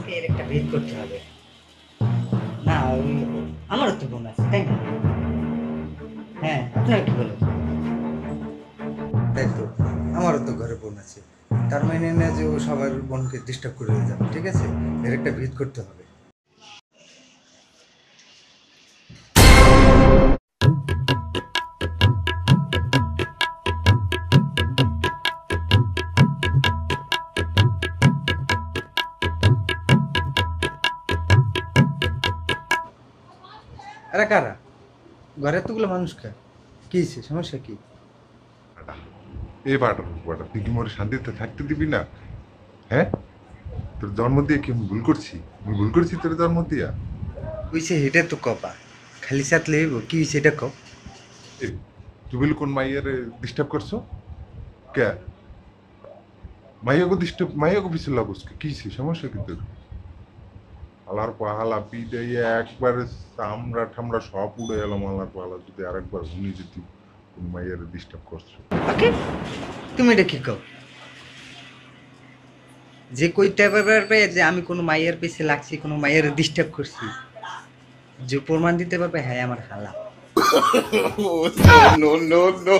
আমাকে এর একটা ভেদ করতে হবে। না আমারও তো বোন আছে, তাই না? হ্যাঁ, আপনারা কি বলেন? তাই তো, আমারও তো ঘরে বোন আছে। তার মানে না যে ও সবার বোনকে ডিস্টার্ব করে যাবে, ঠিক আছে? এর একটা ভিত করতে হবে। আরে কারা? ঘরে এতগুলো মানুষ খায়, কি হয়েছে, সমস্যা কি? বাটা, এ বাটা বাটা তুই কি মোর শান্তিতে থাকতে দিবি না? হ্যাঁ, তোর জন্ম দিয়ে কি আমি ভুল করছি? আমি ভুল করছি তোর জন্ম দিয়া? হইছে হেটা তো কপা, খালি সাথ লেব কি হয়েছে এটা কপ। এ, তুই বলি কোন মাইয়ারে ডিস্টার্ব করছো? কে? মাইয়াকে পিছু লাগোস কি হয়েছে? সমস্যা কি তোর? আলার পাহালা পিঠে একবারে চামড়া ঠামড়া সব উড়ে এলাম। আলার পাহালা যদি আরেকবার শুনি যে তুই কোন মাইয়ারে ডিস্টার্ব করছো। ওকে, তুমি এটা কি কও? যে কইতে পারবে যে আমি কোনো মাইয়ের পিছে লাগছি, কোনো মাইয়ের ডিস্টার্ব করছি, যে প্রমাণ দিতে পারবে হ্যাঁ আমার খালা। No, no, no, no.